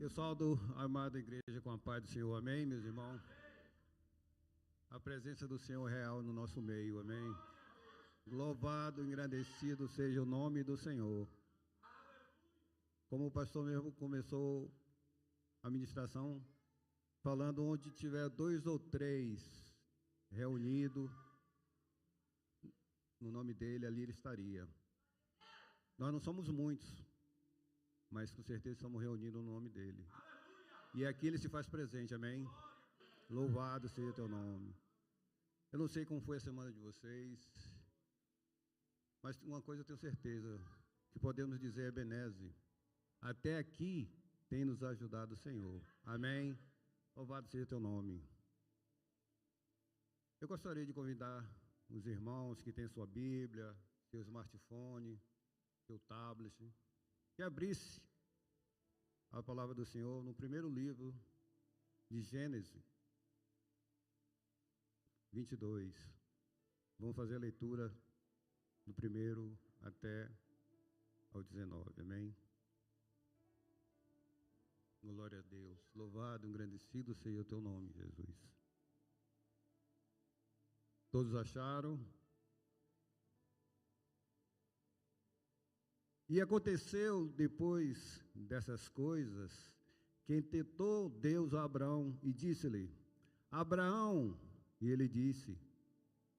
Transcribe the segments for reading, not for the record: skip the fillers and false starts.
Eu saldo a amada igreja com a paz do Senhor, amém, meus irmãos? A presença do Senhor é real no nosso meio, amém? Louvado, engrandecido seja o nome do Senhor. Como o pastor mesmo começou a ministração, falando onde tiver 2 ou 3 reunidos, no nome dele, ali ele estaria. Nós não somos muitos, mas com certeza estamos reunidos no nome dele. E aqui ele se faz presente, amém? Louvado seja o teu nome. Eu não sei como foi a semana de vocês, mas uma coisa eu tenho certeza, que podemos dizer, Ebenezer, até aqui tem nos ajudado o Senhor, amém? Louvado seja o teu nome. Eu gostaria de convidar os irmãos que têm sua Bíblia, seu smartphone, seu tablet, que abrisse a palavra do Senhor no primeiro livro de Gênesis 22. Vamos fazer a leitura do primeiro até ao 19, amém? Glória a Deus. Louvado, engrandecido seja o teu nome, Jesus. Todos acharam? E aconteceu depois dessas coisas, que tentou Deus a Abraão e disse-lhe: Abraão, e ele disse: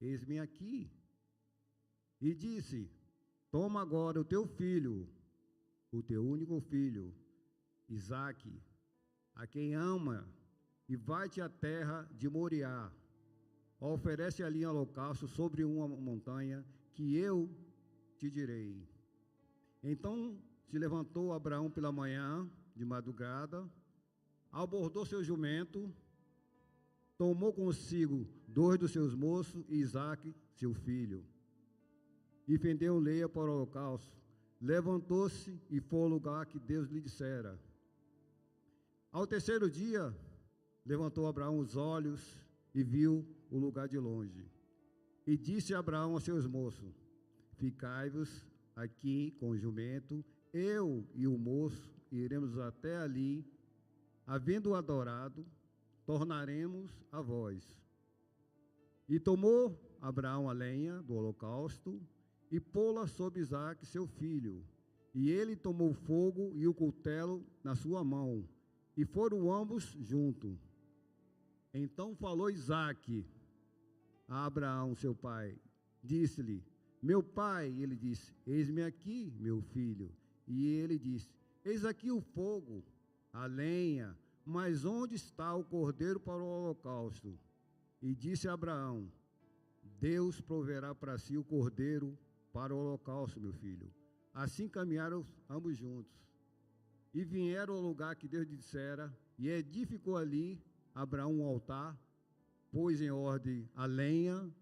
eis-me aqui. E disse: toma agora o teu filho, o teu único filho, Isaque, a quem ama, e vai-te à terra de Moriá. Oferece ali um holocausto sobre uma montanha, que eu te direi. Então se levantou Abraão pela manhã, de madrugada, abordou seu jumento, tomou consigo 2 dos seus moços e Isaque, seu filho, e fendeu lenha para o holocausto. Levantou-se e foi ao lugar que Deus lhe dissera. Ao terceiro dia, levantou Abraão os olhos e viu o lugar de longe. E disse Abraão aos seus moços: ficai-vos aqui com o jumento, eu e o moço iremos até ali, havendo-o adorado, tornaremos a vós. E tomou Abraão a lenha do holocausto e pô-la sobre Isaque, seu filho. E ele tomou o fogo e o cutelo na sua mão, e foram ambos juntos. Então falou Isaque a Abraão, seu pai, disse-lhe: meu pai. E ele disse: eis-me aqui, meu filho. E ele disse: eis aqui o fogo, a lenha, mas onde está o cordeiro para o holocausto? E disse Abraão: Deus proverá para si o cordeiro para o holocausto, meu filho. Assim caminharam ambos juntos, e vieram ao lugar que Deus lhe dissera, e edificou ali Abraão um altar, pôs em ordem a lenha,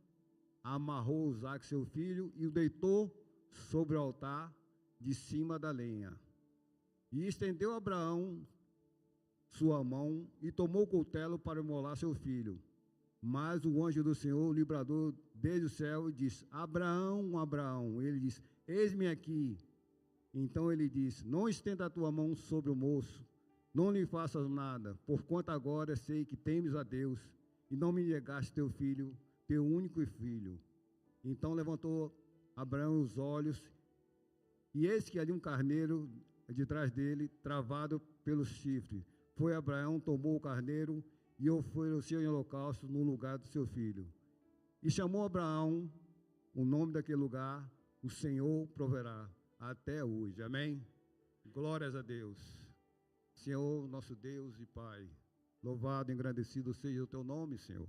amarrou Isaque, seu filho, e o deitou sobre o altar de cima da lenha. E estendeu Abraão sua mão e tomou o cutelo para imolar seu filho. Mas o anjo do Senhor lhe bradou desde o céu e disse: Abraão, Abraão. Ele disse: eis-me aqui. Então ele disse: não estenda a tua mão sobre o moço, não lhe faças nada, porquanto agora sei que temes a Deus, e não me negaste teu filho, teu único filho. Então levantou Abraão os olhos, e eis que ali um carneiro de trás dele, travado pelos chifres. Foi Abraão, tomou o carneiro e ofereceu em holocausto no lugar do seu filho. E chamou Abraão o nome daquele lugar: o Senhor proverá, até hoje. Amém? Glórias a Deus. Senhor, nosso Deus e Pai, louvado e engrandecido seja o teu nome, Senhor.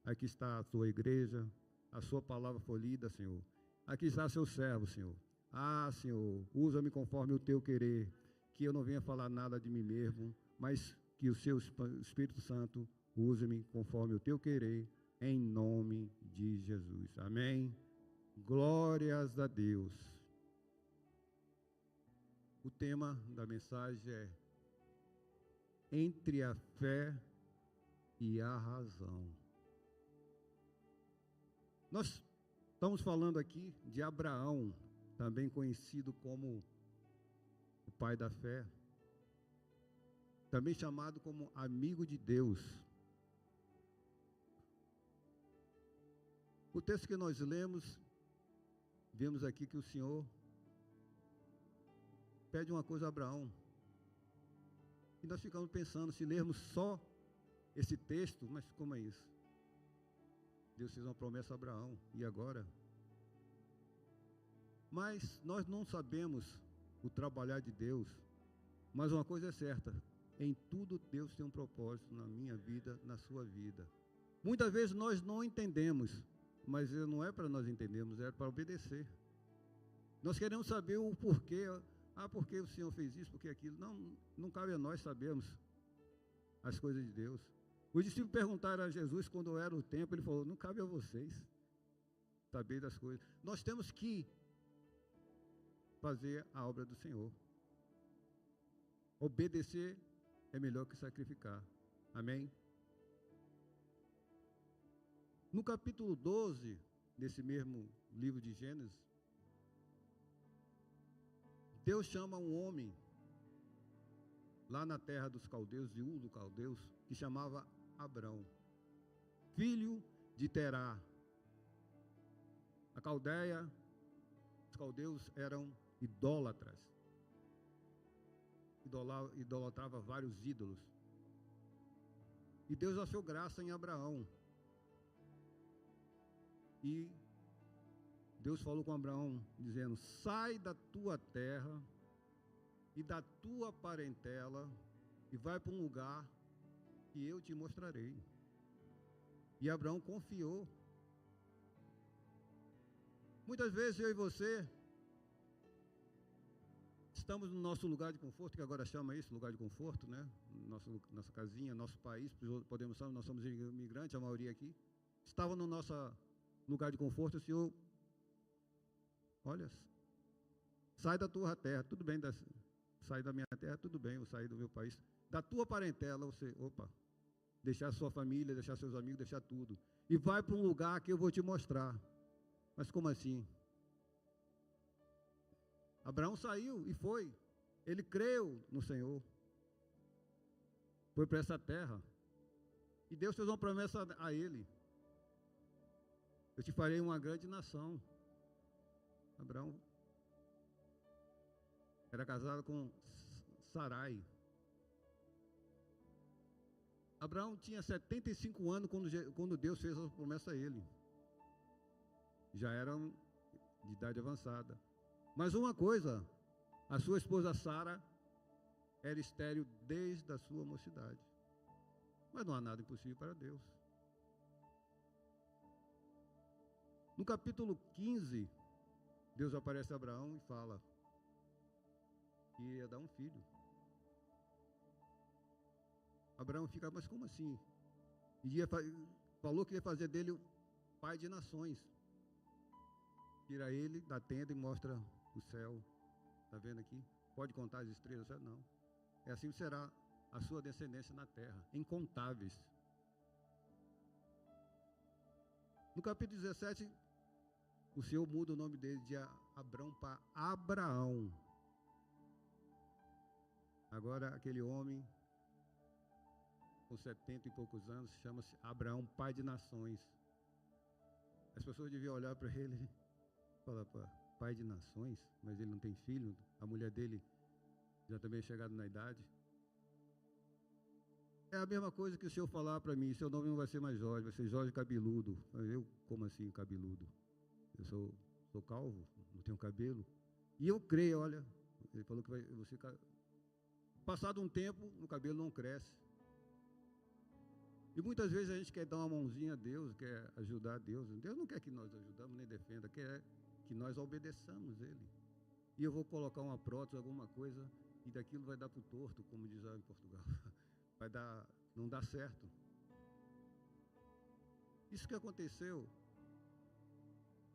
Aqui está a tua igreja, a sua palavra foi lida, Senhor. Aqui está seu servo, Senhor. Ah, Senhor, usa-me conforme o teu querer, que eu não venha falar nada de mim mesmo, mas que o seu Espírito Santo use-me conforme o teu querer, em nome de Jesus. Amém? Glórias a Deus. O tema da mensagem é entre a fé e a razão. Nós estamos falando aqui de Abraão, também conhecido como o pai da fé. também chamado como amigo de Deus. O texto que nós lemos, vemos aqui que o Senhor pede uma coisa a Abraão. E nós ficamos pensando, se lermos só esse texto, mas como é isso? Deus fez uma promessa a Abraão, e agora? Mas nós não sabemos o trabalhar de Deus, mas uma coisa é certa, em tudo Deus tem um propósito na minha vida, na sua vida. Muitas vezes nós não entendemos, mas não é para nós entendermos, é para obedecer. Nós queremos saber o porquê, por que o Senhor fez isso, por que aquilo. Não cabe a nós sabermos as coisas de Deus. Os discípulos perguntaram a Jesus quando era o tempo, ele falou, não cabe a vocês saber das coisas. Nós temos que fazer a obra do Senhor. Obedecer é melhor que sacrificar. Amém? No capítulo 12, desse mesmo livro de Gênesis, Deus chama um homem lá na terra dos caldeus, de Ur dos caldeus, que chamava Abrão, filho de Terá. A Caldeia, os caldeus eram idólatras, idolatrava vários ídolos. E Deus achou graça em Abraão. E Deus falou com Abraão, dizendo, sai da tua terra e da tua parentela e vai para um lugar que eu te mostrarei. E Abraão confiou. Muitas vezes eu e você estamos no nosso lugar de conforto, que agora chama isso, lugar de conforto, né? Nossa casinha, nosso país, podemos ser, nós somos imigrantes, a maioria aqui. Estava no nosso lugar de conforto, o Senhor, olha, sai da tua terra, tudo bem, sai da minha terra, tudo bem, eu saí do meu país. Da tua parentela, você, deixar sua família, deixar seus amigos, deixar tudo. E vai para um lugar que eu vou te mostrar. Mas como assim? Abraão saiu e foi. Ele creu no Senhor. Foi para essa terra. E Deus fez uma promessa a ele. Eu te farei uma grande nação. Abraão era casado com Sarai. Abraão tinha 75 anos quando Deus fez a promessa a ele. Já era de idade avançada. Mas uma coisa, a sua esposa Sara era estéril desde a sua mocidade. Mas não há nada impossível para Deus. No capítulo 15, Deus aparece a Abraão e fala que ia dar um filho. Abraão fica, mas como assim? Falou que ia fazer dele o pai de nações. Tira ele da tenda e mostra o céu. Está vendo aqui? Pode contar as estrelas? Não. É assim que será a sua descendência na terra, incontáveis. No capítulo 17, o Senhor muda o nome dele de Abrão para Abraão. Agora aquele homem com 70 e poucos anos chama-se Abraão, pai de nações. As pessoas deviam olhar para ele e falar, pai de nações, mas ele não tem filho, a mulher dele já também é chegada na idade. É a mesma coisa que o Senhor falar para mim, seu nome não vai ser mais Jorge, vai ser Jorge Cabeludo. Eu, como assim cabeludo? Eu sou calvo, não tenho cabelo. E eu creio, olha, ele falou que você... Passado um tempo, o cabelo não cresce. E muitas vezes a gente quer dar uma mãozinha a Deus, quer ajudar a Deus. Deus não quer que nós ajudamos nem defenda, quer que nós obedeçamos Ele. E eu vou colocar uma prótese, alguma coisa, e daquilo vai dar para o torto, como diz lá em Portugal. Não dá certo. Isso que aconteceu,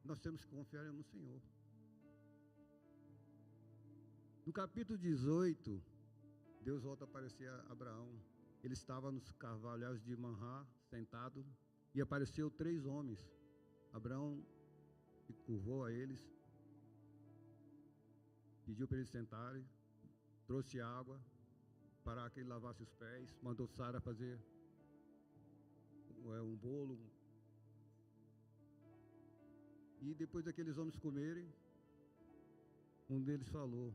nós temos que confiar no Senhor. No capítulo 18, Deus volta a aparecer a Abraão. Ele estava nos carvalhais de Manrá, sentado, e apareceu 3 homens. Abraão se curvou a eles, pediu para eles sentarem, trouxe água preparar que ele lavasse os pés, mandou Sara fazer um bolo. E depois daqueles homens comerem, um deles falou: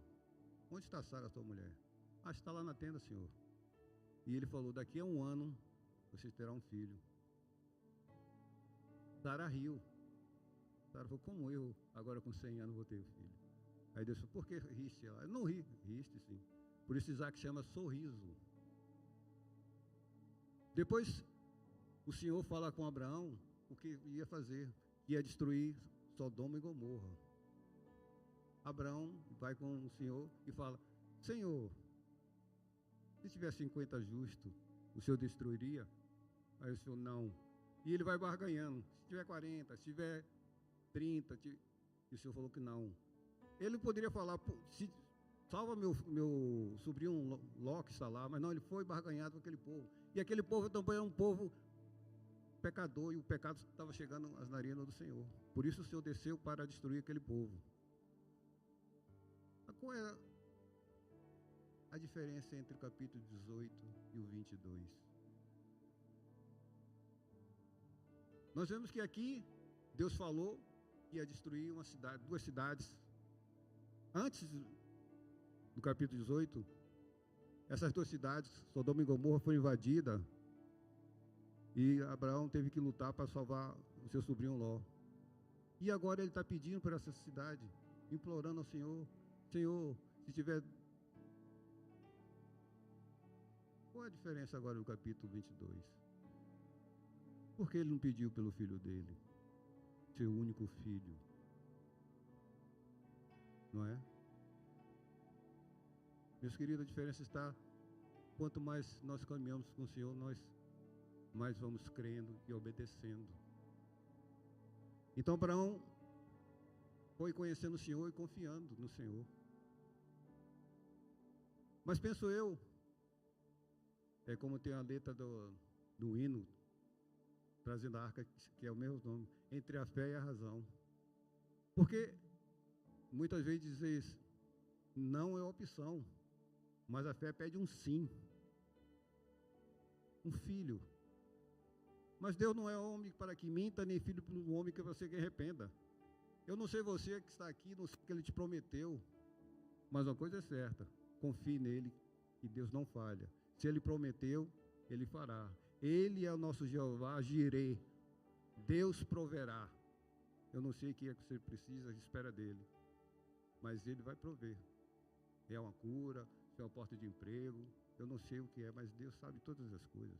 onde está Sara, tua mulher? Ah, está lá na tenda, Senhor. E ele falou: daqui a 1 ano você terá um filho. Sara riu. Sara falou: como eu, agora com 100 anos, vou ter um filho? Aí Deus falou: por que riste? Ela: eu não ri. Riste, sim. Por isso Isaac chama sorriso. Depois o Senhor fala com Abraão o que ia fazer, ia destruir Sodoma e Gomorra. Abraão vai com o Senhor e fala: Senhor, se tiver 50 justos, o Senhor destruiria? Aí o Senhor: não. E ele vai barganhando: se tiver 40, se tiver 30, e o Senhor falou que não. Ele poderia falar: se salva meu sobrinho Ló que está lá, mas não, ele foi barganhado com aquele povo. E aquele povo também é um povo pecador, e o pecado estava chegando às narinas do Senhor. Por isso o Senhor desceu para destruir aquele povo. Qual é a diferença entre o capítulo 18 e o 22? Nós vemos que aqui Deus falou que ia destruir uma cidade, 2 cidades. Antes do capítulo 18, essas 2 cidades, Sodoma e Gomorra, foram invadidas e Abraão teve que lutar para salvar o seu sobrinho Ló. E agora ele está pedindo para essa cidade, implorando ao Senhor: Senhor, se tiver... Qual é a diferença agora no capítulo 22? Por que ele não pediu pelo filho dele, seu único filho? Não é? Meus queridos, a diferença está: quanto mais nós caminhamos com o Senhor, nós mais vamos crendo e obedecendo. Então Abraão foi conhecendo o Senhor e confiando no Senhor. Mas penso eu, é como tem a letra do hino, trazendo a arca, que é o mesmo nome, entre a fé e a razão. Porque muitas vezes dizer não é opção, mas a fé pede um sim. Um filho. Mas Deus não é homem para que minta, nem filho para um homem que você que arrependa. Eu não sei você que está aqui, não sei o que Ele te prometeu, mas uma coisa é certa: confie nele, que Deus não falha. Se Ele prometeu, Ele fará. Ele é o nosso Jeová Jireh. Deus proverá. Eu não sei o que é que você precisa, espera dele, mas Ele vai prover. É uma cura, é uma porta de emprego, eu não sei o que é, mas Deus sabe todas as coisas.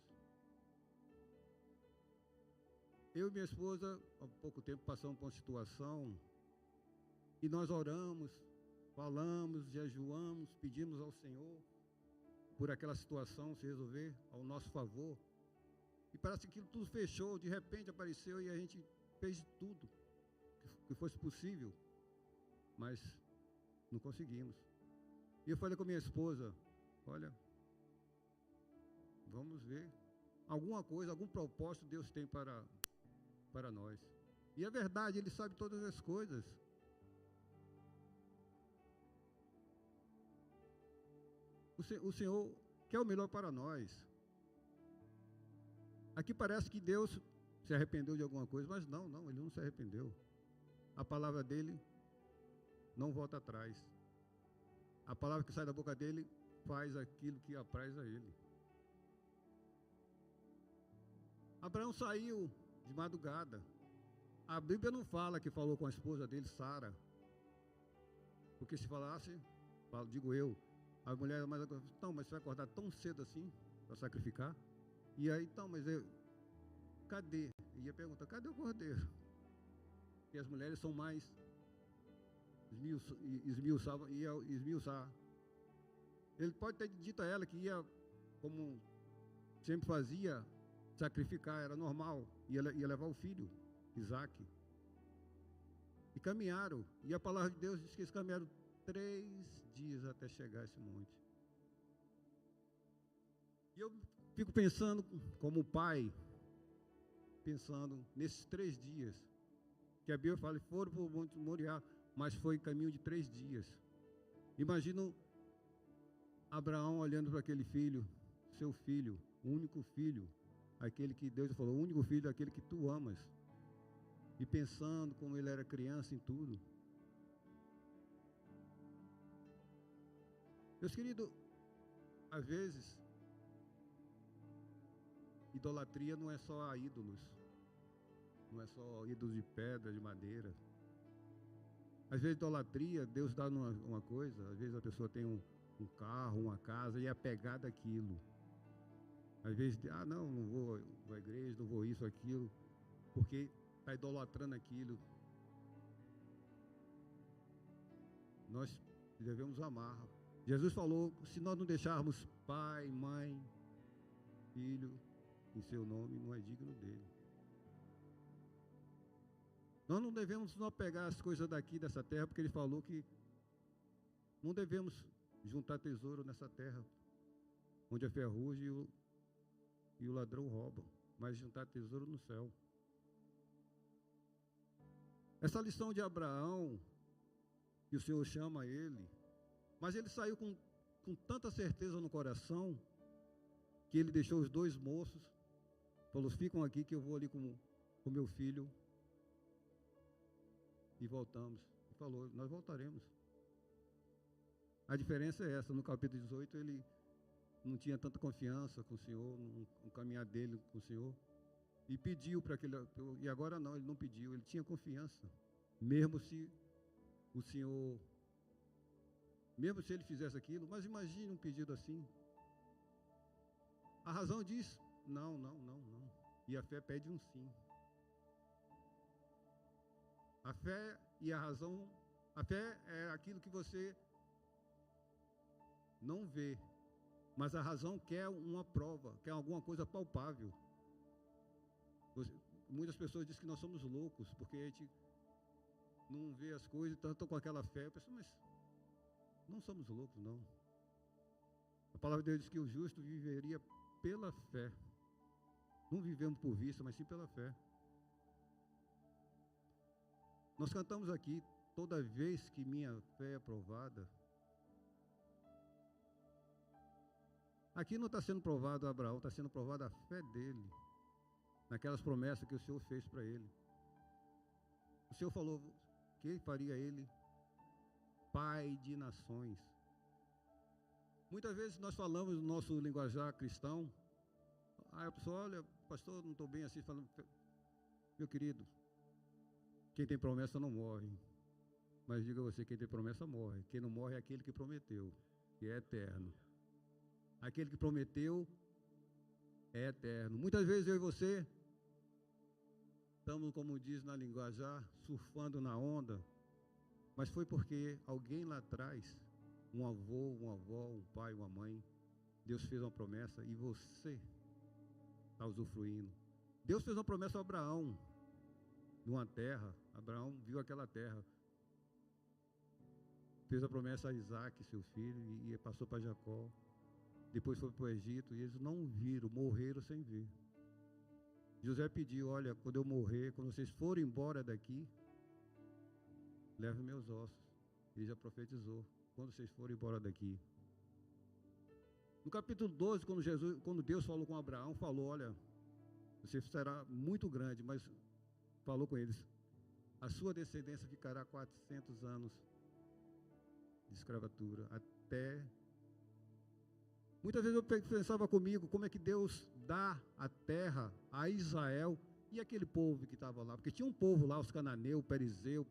Eu e minha esposa, há pouco tempo, passamos por uma situação e nós oramos, falamos, jejuamos, pedimos ao Senhor por aquela situação se resolver ao nosso favor. E parece que tudo fechou, de repente apareceu e a gente fez tudo que fosse possível, mas não conseguimos. E eu falei com minha esposa: olha, vamos ver, alguma coisa, algum propósito Deus tem para nós. E é verdade, Ele sabe todas as coisas. O Senhor quer o melhor para nós. Aqui parece que Deus se arrependeu de alguma coisa, mas não, Ele não se arrependeu. A palavra dele não volta atrás. A palavra que sai da boca dele faz aquilo que apraz a ele. Abraão saiu de madrugada. A Bíblia não fala que falou com a esposa dele, Sara. Porque se falasse, digo eu, a mulher, mas você vai acordar tão cedo assim para sacrificar? E aí, então, cadê? E ia perguntar: cadê o cordeiro? E as mulheres são mais esmiuçar. Ele pode ter dito a ela que ia, como sempre fazia, sacrificar, era normal, ia levar o filho, Isaac. E caminharam, e a palavra de Deus diz que eles caminharam 3 dias até chegar a esse monte. E eu fico pensando, como pai, pensando nesses 3 dias, que a Bíblia fala que foram para o Monte Moriá, mas foi caminho de 3 dias. Imagino Abraão olhando para aquele filho, seu filho, o único filho, aquele que Deus falou, o único filho daquele que tu amas, e pensando como ele era criança em tudo. Meus queridos, às vezes, idolatria não é só a ídolos, não é só ídolos de pedra, de madeira. Às vezes, idolatria, Deus dá uma coisa, às vezes a pessoa tem um carro, uma casa e é apegada àquilo. Às vezes, não vou à igreja, não vou isso, aquilo, porque está idolatrando aquilo. Nós devemos amar. Jesus falou, se nós não deixarmos pai, mãe, filho em seu nome, não é digno dele. Nós não devemos nos apegar às coisas daqui, dessa terra, porque ele falou que não devemos juntar tesouro nessa terra, onde a ferrugem e o ladrão roubam, mas juntar tesouro no céu. Essa lição de Abraão, que o Senhor chama ele, mas ele saiu com tanta certeza no coração, que ele deixou os dois moços, falou, ficam aqui que eu vou ali com meu filho, e voltamos. E falou, nós voltaremos. A diferença é essa, no capítulo 18 ele não tinha tanta confiança com o Senhor, no caminhar dele com o Senhor, e pediu para aquele, e agora não, ele não pediu, ele tinha confiança, mesmo se o Senhor, mesmo se ele fizesse aquilo, mas imagine um pedido assim. A razão diz, não, e a fé pede um sim. A fé e a razão, a fé é aquilo que você não vê, mas a razão quer uma prova, quer alguma coisa palpável. Muitas pessoas dizem que nós somos loucos, porque a gente não vê as coisas, tanto com aquela fé. Eu penso, mas não somos loucos, não. A palavra de Deus diz que o justo viveria pela fé. Não vivemos por vista, mas sim pela fé. Nós cantamos aqui, toda vez que minha fé é provada. Aqui não está sendo provado Abraão, está sendo provada a fé dele, naquelas promessas que o Senhor fez para ele. O Senhor falou que faria ele pai de nações. Muitas vezes nós falamos no nosso linguajar cristão, a pessoa, olha, pastor, não estou bem assim, falando, meu querido, quem tem promessa não morre, mas diga você, quem tem promessa morre, quem não morre é aquele que prometeu, que é eterno. Aquele que prometeu é eterno. Muitas vezes eu e você estamos, como diz na linguajar, surfando na onda, mas foi porque alguém lá atrás, um avô, uma avó, um pai, uma mãe, Deus fez uma promessa e você está usufruindo. Deus fez uma promessa a Abraão, numa terra. Abraão viu aquela terra, fez a promessa a Isaac, seu filho, e passou para Jacó. Depois foi para o Egito e eles não viram, morreram sem ver. José pediu, olha, quando eu morrer, quando vocês forem embora daqui, levem meus ossos. Ele já profetizou, quando vocês forem embora daqui. No capítulo 12, quando Deus falou com Abraão, falou, olha, você será muito grande, mas falou com eles, a sua descendência ficará 400 anos de escravatura, até... Muitas vezes eu pensava comigo, como é que Deus dá a terra a Israel e aquele povo que estava lá, porque tinha um povo lá, os cananeus, perizeus,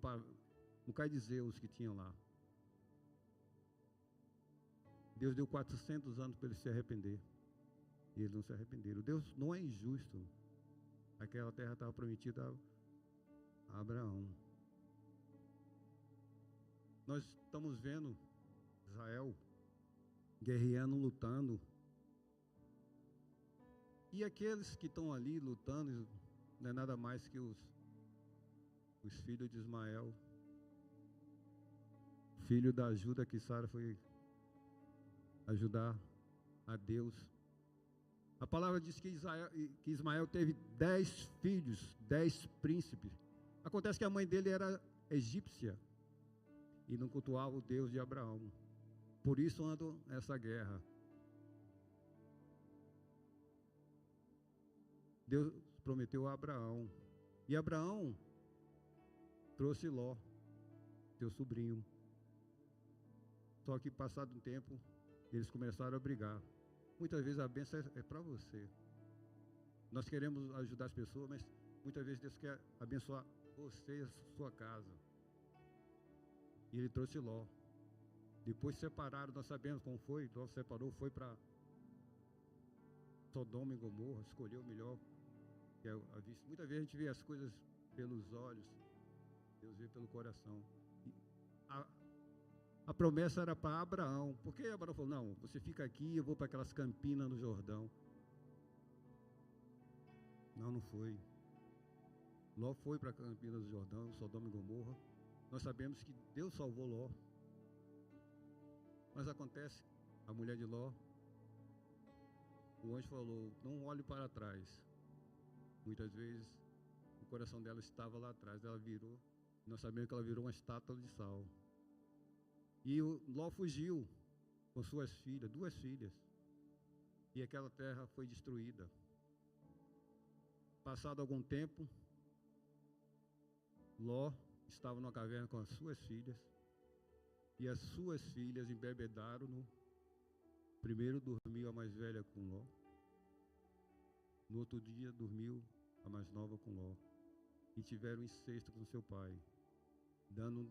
mucaidizeus que tinham lá. Deus deu 400 anos para eles se arrepender, e eles não se arrependeram. Deus não é injusto. Aquela terra estava prometida a Abraão. Nós estamos vendo Israel guerreando, lutando. E aqueles que estão ali lutando, não é nada mais que os filhos de Ismael, filho da ajuda que Sara foi ajudar a Deus. A palavra diz que Ismael teve 10 filhos, 10 príncipes. Acontece que a mãe dele era egípcia e não cultuava o Deus de Abraão. Por isso ando essa guerra. Deus prometeu a Abraão. E Abraão trouxe Ló, seu sobrinho. Só que passado um tempo, eles começaram a brigar. Muitas vezes a bênção é para você. Nós queremos ajudar as pessoas, mas muitas vezes Deus quer abençoar você e a sua casa. E ele trouxe Ló. Depois separaram, nós sabemos como foi. Ló separou, foi para Sodoma e Gomorra, escolheu o melhor. Que é a vista. Muitas vezes a gente vê as coisas pelos olhos, Deus vê pelo coração. E a promessa era para Abraão. Por que Abraão falou, não, você fica aqui, eu vou para aquelas campinas no Jordão? Não foi. Ló foi para Campinas do Jordão, Sodoma e Gomorra. Nós sabemos que Deus salvou Ló. Mas acontece, a mulher de Ló, o anjo falou, não olhe para trás. Muitas vezes o coração dela estava lá atrás, ela virou, nós sabemos que ela virou uma estátua de sal. E o Ló fugiu com suas filhas, 2 filhas. E aquela terra foi destruída. Passado algum tempo, Ló estava numa caverna com as suas filhas. E as suas filhas embebedaram-no. Primeiro dormiu a mais velha com Ló. No outro dia dormiu a mais nova com Ló. E tiveram incesto com seu pai, dando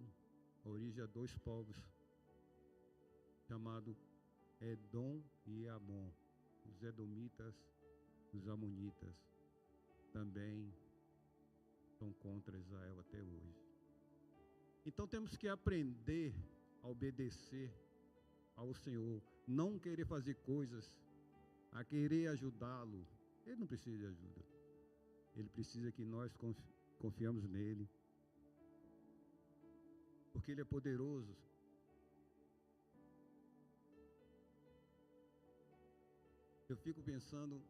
origem a 2 povos, chamados Edom e Amon. Os edomitas, os amonitas, também são contra Israel até hoje. Então temos que aprender a obedecer ao Senhor, não querer fazer coisas, a querer ajudá-lo. Ele não precisa de ajuda. Ele precisa que nós confiamos nele, porque ele é poderoso. Eu fico pensando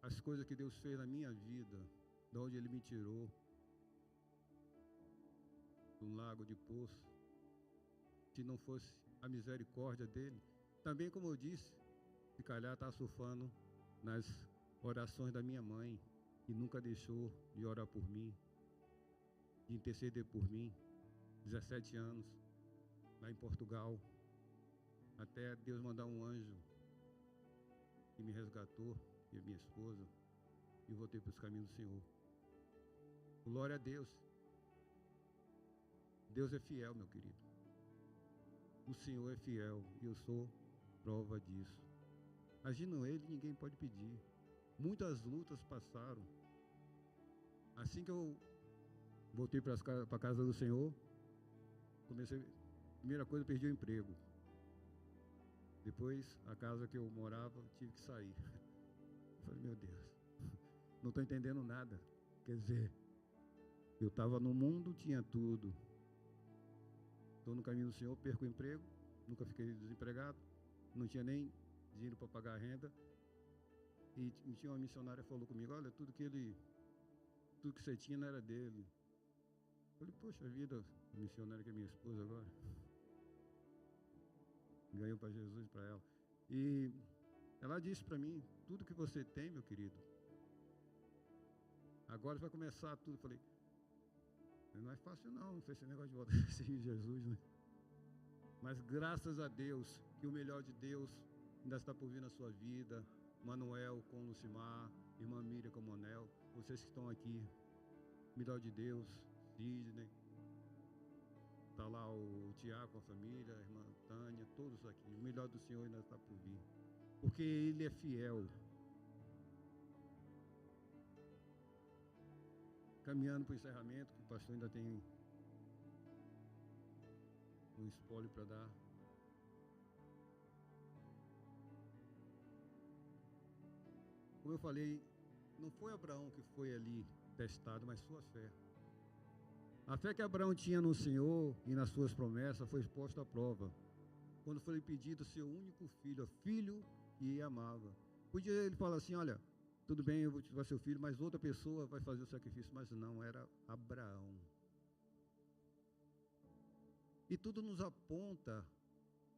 as coisas que Deus fez na minha vida, de onde ele me tirou, do lago de poço. Se não fosse a misericórdia dele, também, como eu disse, se calhar está surfando nas orações da minha mãe, que nunca deixou de orar por mim, de interceder por mim. 17 anos, lá em Portugal, até Deus mandar um anjo que me resgatou, e a minha esposa, e voltei para os caminhos do Senhor. Glória a Deus. Deus é fiel, meu querido. O Senhor é fiel, e eu sou prova disso. Agindo Ele, ninguém pode pedir. Muitas lutas passaram. Assim que eu voltei para a casa do Senhor, primeira coisa, perdi o emprego. Depois, a casa que eu morava, tive que sair. Eu falei, meu Deus, não estou entendendo nada. Quer dizer, eu estava no mundo, tinha tudo. Estou no caminho do Senhor, perco o emprego, nunca fiquei desempregado, não tinha nem dinheiro para pagar a renda. E tinha uma missionária que falou comigo, olha, tudo que você tinha não era dele. Eu falei, poxa vida, a missionária que é minha esposa agora. Ganhou para Jesus, para ela. E ela disse para mim, tudo que você tem, meu querido, agora vai começar tudo. Eu falei, não é fácil não sei esse negócio de voltar a seguir Jesus, né? Mas graças a Deus, que o melhor de Deus ainda está por vir na sua vida. Manuel com Lucimar, irmã Miriam com Monel, vocês que estão aqui, melhor de Deus, Sidney, está lá o Tiago com a família, a irmã Tânia, todos aqui, o melhor do Senhor ainda está por vir, porque Ele é fiel. Caminhando para o encerramento, que o pastor ainda tem um espólio para dar. Como eu falei, não foi Abraão que foi ali testado, mas sua fé. A fé que Abraão tinha no Senhor e nas suas promessas foi posta à prova. Quando foi pedido seu único filho, filho que amava. Podia ele falar assim, olha, tudo bem, eu vou te dar seu filho, mas outra pessoa vai fazer o sacrifício. Mas não, era Abraão. E tudo nos aponta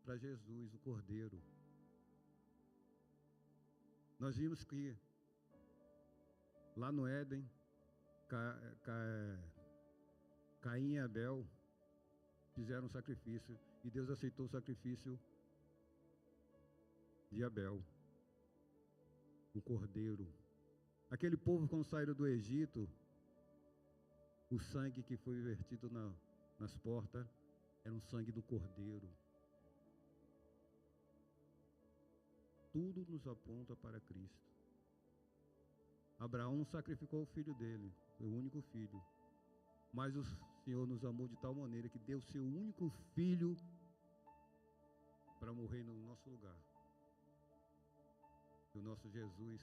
para Jesus, o Cordeiro. Nós vimos que lá no Éden, Caim e Abel fizeram um sacrifício, e Deus aceitou o sacrifício de Abel, o Cordeiro. Aquele povo, quando saíram do Egito, o sangue que foi vertido nas portas era um sangue do Cordeiro. Tudo nos aponta para Cristo. Abraão sacrificou o filho dele, o único filho. Mas o Senhor nos amou de tal maneira que deu seu único filho para morrer no nosso lugar. E o nosso Jesus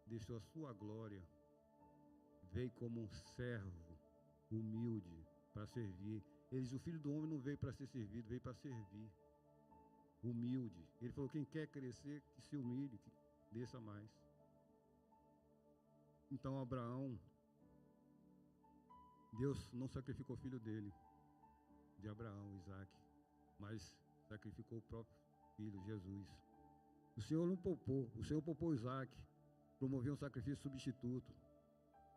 deixou a sua glória, veio como um servo humilde para servir. Ele diz: o Filho do Homem não veio para ser servido, veio para servir. Humilde. Ele falou: quem quer crescer, que se humilhe, que desça mais. Então Abraão, Deus não sacrificou o filho dele, de Abraão, Isaac, mas sacrificou o próprio filho, Jesus. O Senhor não poupou, o Senhor poupou Isaac, promoveu um sacrifício substituto,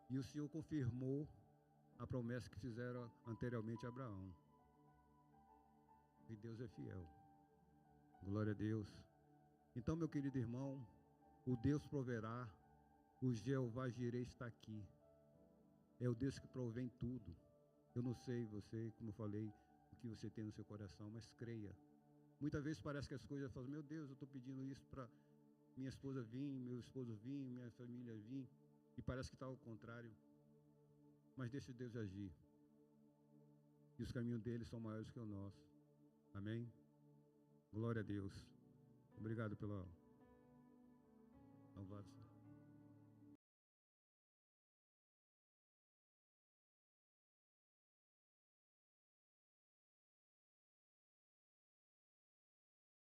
e o Senhor confirmou a promessa que fizeram anteriormente a Abraão. E Deus é fiel. Glória a Deus. Então, meu querido irmão, o Deus proverá, o Jeová Jireh está aqui. É o Deus que provém tudo. Eu não sei você, como eu falei, o que você tem no seu coração, mas creia. Muitas vezes parece que as coisas falam: meu Deus, eu estou pedindo isso para minha esposa vir, meu esposo vir, minha família vir, e parece que está ao contrário. Mas deixa Deus agir. E os caminhos dele são maiores que o nosso. Amém? Glória a Deus. Obrigado pela louvado.